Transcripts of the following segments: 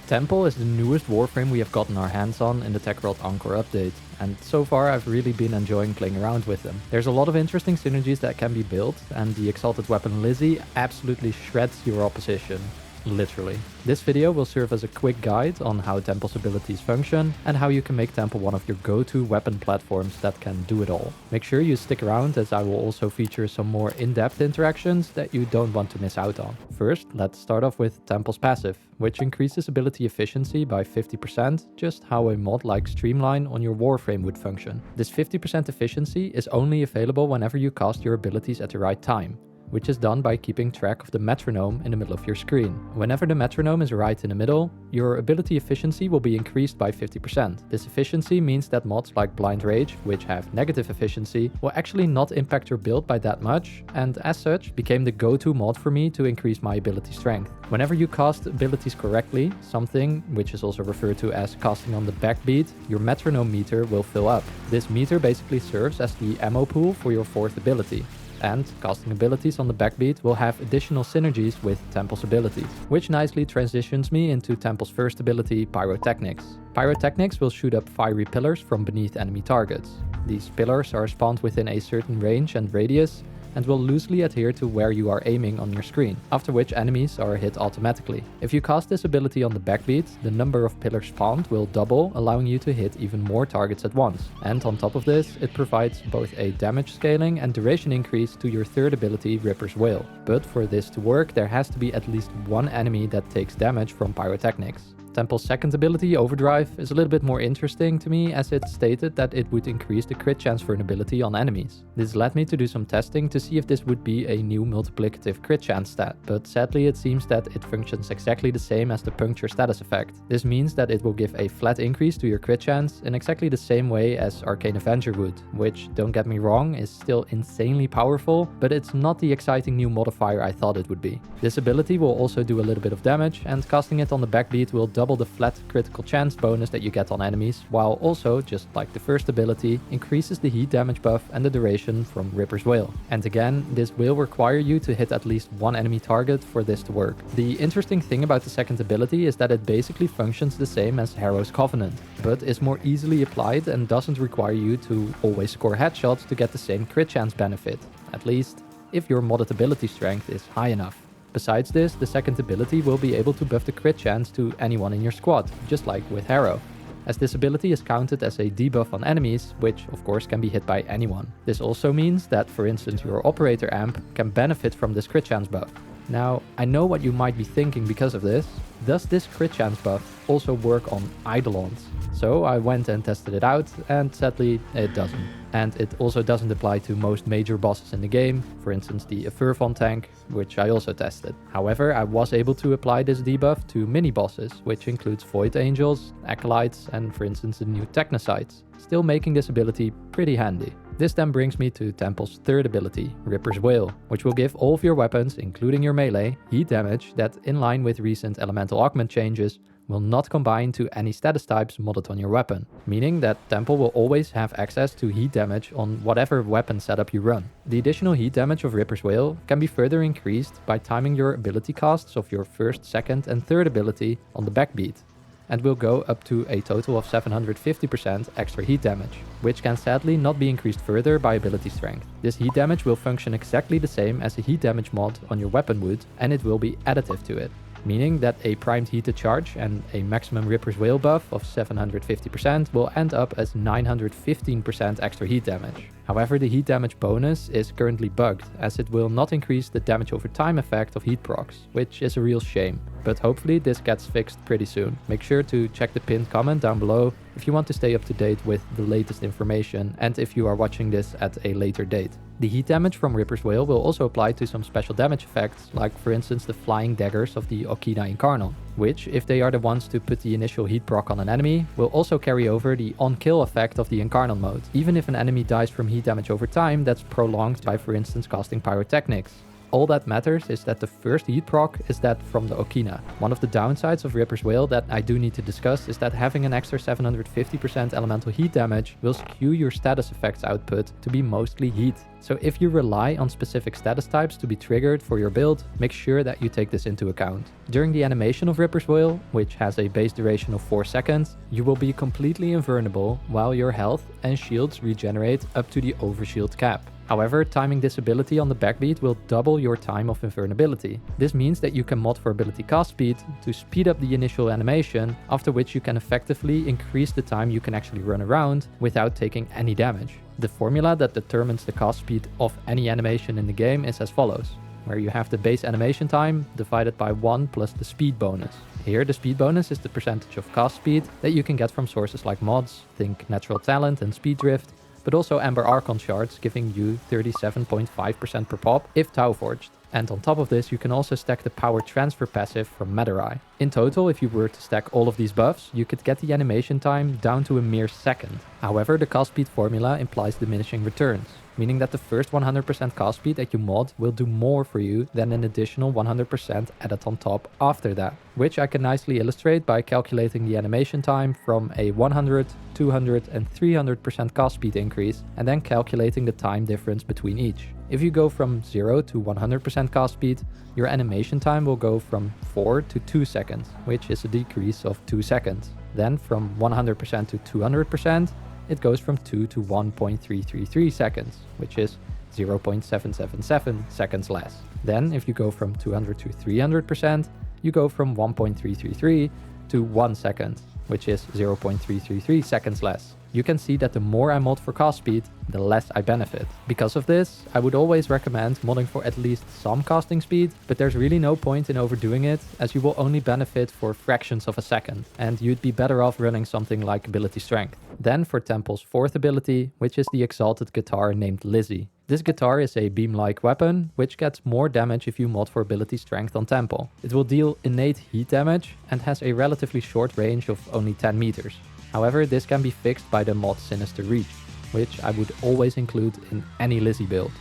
Temple is the newest Warframe we have gotten our hands on in the Tech World Encore update, and so far I've really been enjoying playing around with them. There's a lot of interesting synergies that can be built, and the Exalted weapon Lizzie absolutely shreds your opposition. Literally. This video will serve as a quick guide on how Temple's abilities function and how you can make Temple one of your go-to weapon platforms that can do it all. Make sure you stick around as I will also feature some more in-depth interactions that you don't want to miss out on. First, let's start off with Temple's passive, which increases ability efficiency by 50%, just how a mod like Streamline on your Warframe would function. This 50% efficiency is only available whenever you cast your abilities at the right time, which is done by keeping track of the metronome in the middle of your screen. Whenever the metronome is right in the middle, your ability efficiency will be increased by 50%. This efficiency means that mods like Blind Rage, which have negative efficiency, will actually not impact your build by that much, and as such became the go-to mod for me to increase my ability strength. Whenever you cast abilities correctly, something which is also referred to as casting on the backbeat, your metronome meter will fill up. This meter basically serves as the ammo pool for your fourth ability. And casting abilities on the backbeat will have additional synergies with Temple's abilities, which nicely transitions me into Temple's first ability, Pyrotechnics. Pyrotechnics will shoot up fiery pillars from beneath enemy targets. These pillars are spawned within a certain range and radius, and will loosely adhere to where you are aiming on your screen, after which enemies are hit automatically. If you cast this ability on the backbeat, the number of pillars spawned will double, allowing you to hit even more targets at once. And on top of this, it provides both a damage scaling and duration increase to your third ability, Ripper's Wail. But for this to work, there has to be at least one enemy that takes damage from Pyrotechnics. Temple's second ability, Overdrive, is a little bit more interesting to me, as it stated that it would increase the crit chance vulnerability on enemies. This led me to do some testing to see if this would be a new multiplicative crit chance stat, but sadly it seems that it functions exactly the same as the puncture status effect. This means that it will give a flat increase to your crit chance in exactly the same way as Arcane Avenger would, which, don't get me wrong, is still insanely powerful, but it's not the exciting new modifier I thought it would be. This ability will also do a little bit of damage, and casting it on the backbeat will double the flat critical chance bonus that you get on enemies, while also, just like the first ability, increases the heat damage buff and the duration from Ripper's Wail. And again, this will require you to hit at least one enemy target for this to work. The interesting thing about the second ability is that it basically functions the same as Harrow's Covenant, but is more easily applied and doesn't require you to always score headshots to get the same crit chance benefit, at least if your modded ability strength is high enough. Besides this, the second ability will be able to buff the crit chance to anyone in your squad, just like with Harrow, as this ability is counted as a debuff on enemies, which of course can be hit by anyone. This also means that, for instance, your operator amp can benefit from this crit chance buff. Now, I know what you might be thinking because of this. Does this crit chance buff also work on Eidolons? So I went and tested it out, and sadly it doesn't. And it also doesn't apply to most major bosses in the game, for instance the Furfon tank, which I also tested. However, I was able to apply this debuff to mini bosses, which includes Void Angels, Acolytes, and for instance the new Technocytes, still making this ability pretty handy. This then brings me to Temple's third ability, Ripper's Wail, which will give all of your weapons, including your melee, heat damage that, in line with recent elemental augment changes, will not combine to any status types modded on your weapon, meaning that Temple will always have access to heat damage on whatever weapon setup you run. The additional heat damage of Ripper's Wail can be further increased by timing your ability casts of your first, second and third ability on the backbeat, and will go up to a total of 750% extra heat damage, which can sadly not be increased further by ability strength. This heat damage will function exactly the same as a heat damage mod on your weapon would, and it will be additive to it, meaning that a primed heated charge and a maximum Ripper's Wail buff of 750% will end up as 915% extra heat damage. However, the heat damage bonus is currently bugged, as it will not increase the damage over time effect of heat procs, which is a real shame. But hopefully this gets fixed pretty soon. Make sure to check the pinned comment down below if you want to stay up to date with the latest information, and if you are watching this at a later date. The heat damage from Ripper's Wail will also apply to some special damage effects, like for instance the flying daggers of the Okina Incarnal, which, if they are the ones to put the initial heat proc on an enemy, will also carry over the on-kill effect of the Incarnal mode, even if an enemy dies from heat damage over time that's prolonged by, for instance, casting Pyrotechnics. all that matters is that the first heat proc is that from the Okina. One of the downsides of Ripper's Wail that I do need to discuss is that having an extra 750% elemental heat damage will skew your status effects output to be mostly heat. So if you rely on specific status types to be triggered for your build, make sure that you take this into account. During the animation of Ripper's Wail, which has a base duration of 4 seconds, you will be completely invulnerable while your health and shields regenerate up to the overshield cap. However, timing this ability on the backbeat will double your time of invulnerability. This means that you can mod for ability cast speed to speed up the initial animation, after which you can effectively increase the time you can actually run around without taking any damage. The formula that determines the cast speed of any animation in the game is as follows, where you have the base animation time divided by 1 plus the speed bonus. Here the speed bonus is the percentage of cast speed that you can get from sources like mods, think natural talent and speed drift, but also Amber Archon Shards giving you 37.5% per pop if Tau Forged. And on top of this, you can also stack the power transfer passive from Madurai. In total, if you were to stack all of these buffs, you could get the animation time down to a mere second. However, the cast speed formula implies diminishing returns, meaning that the first 100% cast speed that you mod will do more for you than an additional 100% added on top after that, which I can nicely illustrate by calculating the animation time from a 100, 200 and 300% cast speed increase and then calculating the time difference between each. If you go from 0 to 100% cast speed, your animation time will go from 4 to 2 seconds, which is a decrease of 2 seconds. Then from 100% to 200%, it goes from 2 to 1.333 seconds, which is 0.777 seconds less. Then if you go from 200 to 300%, you go from 1.333 to 1 second, which is 0.333 seconds less. You can see that the more I mod for cast speed, the less I benefit. Because of this, I would always recommend modding for at least some casting speed, but there's really no point in overdoing it, as you will only benefit for fractions of a second, and you'd be better off running something like Ability Strength. Then for Temple's fourth ability, which is the Exalted guitar named Lizzie. This guitar is a beam-like weapon, which gets more damage if you mod for Ability Strength on Temple. It will deal innate heat damage and has a relatively short range of only 10 meters. However, this can be fixed by the mod Sinister Reach, which I would always include in any Lizzie build.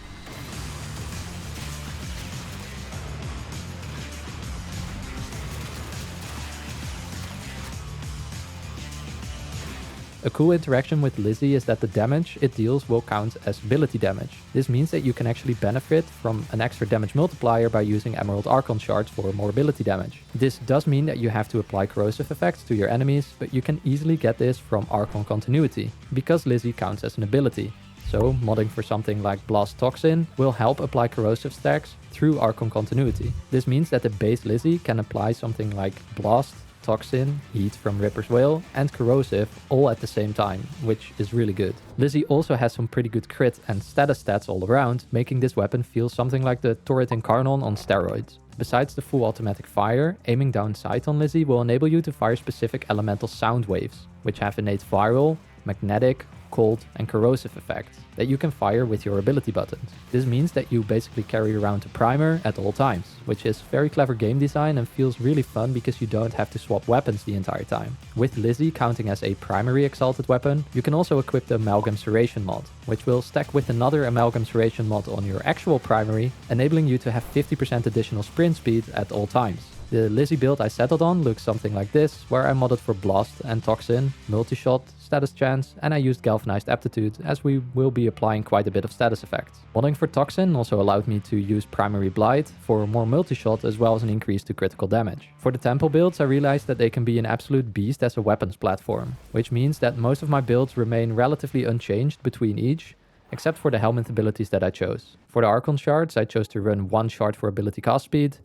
A cool interaction with Lizzie is that the damage it deals will count as ability damage. This means that you can actually benefit from an extra damage multiplier by using Emerald Archon Shards for more ability damage. This does mean that you have to apply corrosive effects to your enemies, but you can easily get this from Archon continuity, because Lizzie counts as an ability. So modding for something like Blast Toxin will help apply corrosive stacks through Archon continuity. This means that the base Lizzie can apply something like Blast, Toxin, Heat from Ripper's Wail, and Corrosive all at the same time, which is really good. Lizzie also has some pretty good crit and status stats all around, making this weapon feel something like the Turret Incarnon on steroids. Besides the full automatic fire, aiming down sight on Lizzie will enable you to fire specific elemental sound waves, which have innate viral, magnetic, cold and corrosive effects that you can fire with your ability buttons. This means that you basically carry around a primer at all times, which is very clever game design and feels really fun because you don't have to swap weapons the entire time. With Lizzie counting as a primary Exalted weapon, you can also equip the Amalgam Serration mod, which will stack with another Amalgam Serration mod on your actual primary, enabling you to have 50% additional sprint speed at all times. The Lizzie build I settled on looks something like this, where I modded for Blast and Toxin, Multishot, Status Chance, and I used Galvanized Aptitude, as we will be applying quite a bit of status effects. Modding for Toxin also allowed me to use Primary Blight for more Multishot as well as an increase to critical damage. For the Temple builds, I realized that they can be an absolute beast as a weapons platform, which means that most of my builds remain relatively unchanged between each, except for the Helmet abilities that I chose. For the Archon Shards, I chose to run 1 shard for ability cast speed,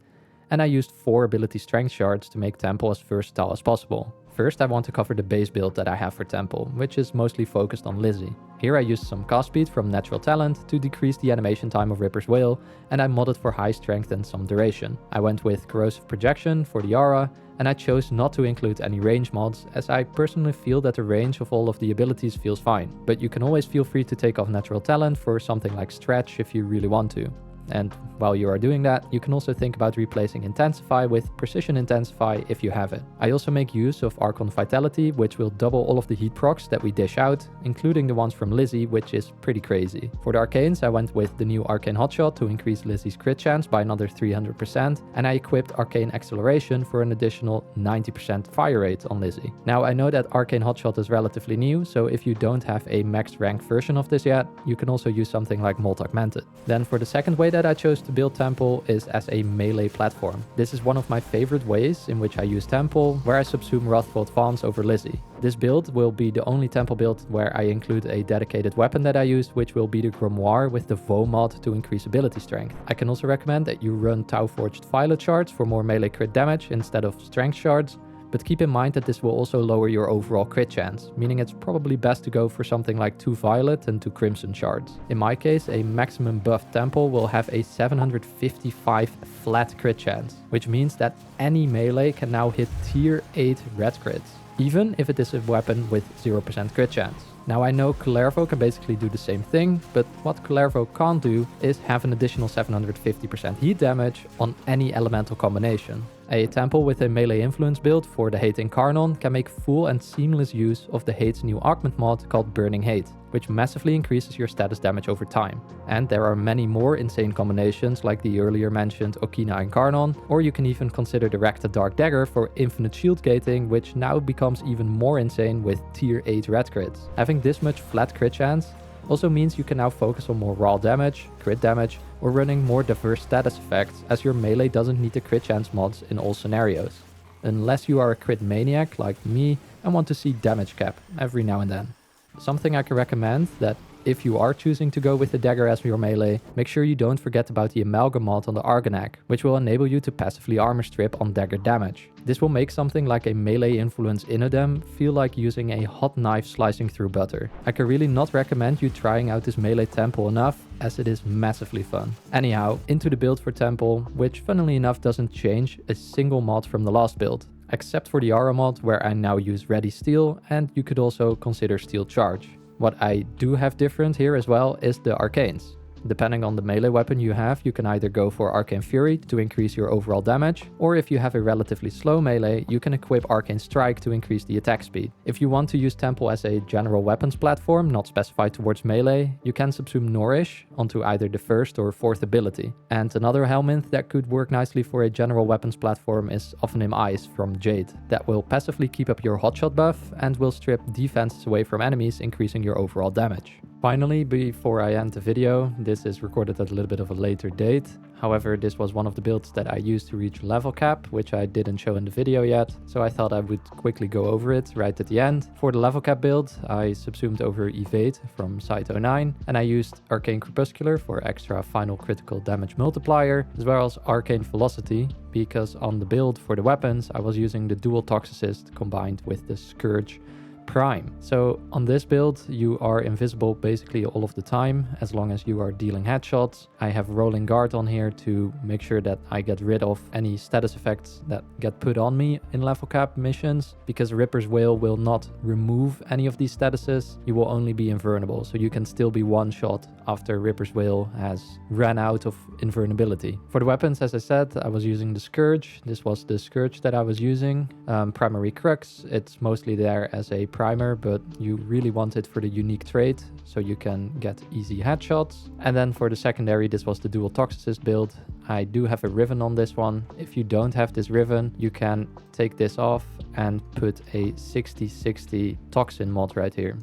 and I used 4 ability strength shards to make Temple as versatile as possible. First, I want to cover the base build that I have for Temple, which is mostly focused on Lizzie. Here I used some cast speed from natural talent to decrease the animation time of Ripper's Wail, and I modded for high strength and some duration. I went with corrosive projection for the aura, and I chose not to include any range mods, as I personally feel that the range of all of the abilities feels fine, but you can always feel free to take off natural talent for something like stretch if you really want to. And while you are doing that, you can also think about replacing Intensify with Precision Intensify if you have it. I also make use of Archon Vitality, which will double all of the heat procs that we dish out, including the ones from Lizzie, which is pretty crazy. For the arcanes, I went with the new Arcane Hotshot to increase Lizzie's crit chance by another 300%, and I equipped Arcane Acceleration for an additional 90% fire rate on Lizzie. Now, I know that Arcane Hotshot is relatively new, so if you don't have a max rank version of this yet, you can also use something like Molt Augmented. Then for the second way that I chose to build Temple is as a melee platform. This is one of my favorite ways in which I use Temple, where I subsume Wrathful Advance over Lizzie. This build will be the only Temple build where I include a dedicated weapon that I use, which will be the Grimoire with the Vo mod to increase ability strength. I can also recommend that you run Tau Forged Violet Shards for more melee crit damage instead of Strength Shards, but keep in mind that this will also lower your overall crit chance, meaning it's probably best to go for something like 2 Violet and 2 Crimson Shards. In my case, a maximum buff Temple will have a 755 flat crit chance, which means that any melee can now hit tier 8 red crits, even if it is a weapon with 0% crit chance. Now I know Kullervo can basically do the same thing, but what Kullervo can't do is have an additional 750% heat damage on any elemental combination. A Temple with a melee influence build for the Hate Incarnon can make full and seamless use of the Hate's new augment mod called Burning Hate, which massively increases your status damage over time. And there are many more insane combinations like the earlier mentioned Okina Incarnon, or you can even consider the Rakta Dark Dagger for infinite shield gating, which now becomes even more insane with tier 8 red crits. Having this much flat crit chance also means you can now focus on more raw damage, crit damage, or running more diverse status effects, as your melee doesn't need the crit chance mods in all scenarios. Unless you are a crit maniac like me and want to see damage cap every now and then. Something I can recommend that if you are choosing to go with the dagger as your melee, make sure you don't forget about the Amalgam mod on the Argonac, which will enable you to passively armor strip on dagger damage. This will make something like a melee influence Inodem feel like using a hot knife slicing through butter. I can really not recommend you trying out this melee Temple enough, as it is massively fun. Anyhow, into the build for Temple, which funnily enough doesn't change a single mod from the last build, except for the Aura mod where I now use Ready Steel, and you could also consider Steel Charge. What I do have different here as well is the arcanes. Depending on the melee weapon you have, you can either go for Arcane Fury to increase your overall damage, or if you have a relatively slow melee, you can equip Arcane Strike to increase the attack speed. If you want to use Temple as a general weapons platform, not specified towards melee, you can subsume Nourish onto either the first or fourth ability. And another helminth that could work nicely for a general weapons platform is Ophanim Eyes from Jade, that will passively keep up your hotshot buff and will strip defenses away from enemies, increasing your overall damage. Finally, before I end the video, this is recorded at a little bit of a later date. However, this was one of the builds that I used to reach level cap, which I didn't show in the video yet, so I thought I would quickly go over it right at the end. For the level cap build, I subsumed over Evade from Site 09, and I used Arcane Crepuscular for extra final critical damage multiplier, as well as Arcane Velocity, because on the build for the weapons, I was using the dual Toxicist combined with the Scourge Prime. So on this build, you are invisible basically all of the time, as long as you are dealing headshots. I have Rolling Guard on here to make sure that I get rid of any status effects that get put on me in level cap missions, because Ripper's Wail will not remove any of these statuses. You will only be invulnerable, so you can still be one shot after Ripper's Wail has ran out of invulnerability. For the weapons, as I said, I was using the Scourge. This was the Scourge that I was using. Primary Crux, it's mostly there as a primer, but you really want it for the unique trait, so you can get easy headshots. And then for the secondary, this was the dual Toxicist build. I do have a Riven on this one. If you don't have this Riven, you can take this off and put a 60-60 Toxin mod right here.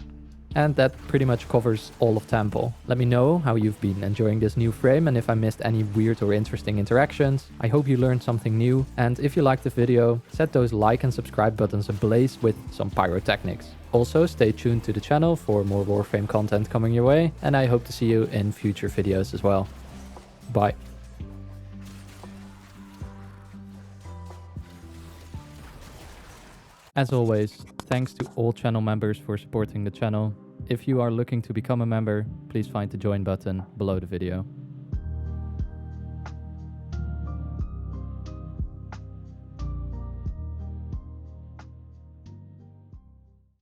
And that pretty much covers all of Temple. Let me know how you've been enjoying this new frame and if I missed any weird or interesting interactions. I hope you learned something new, and if you liked the video, set those like and subscribe buttons ablaze with some pyrotechnics. Also, stay tuned to the channel for more Warframe content coming your way, and I hope to see you in future videos as well. Bye. As always, thanks to all channel members for supporting the channel. If you are looking to become a member, please find the join button below the video.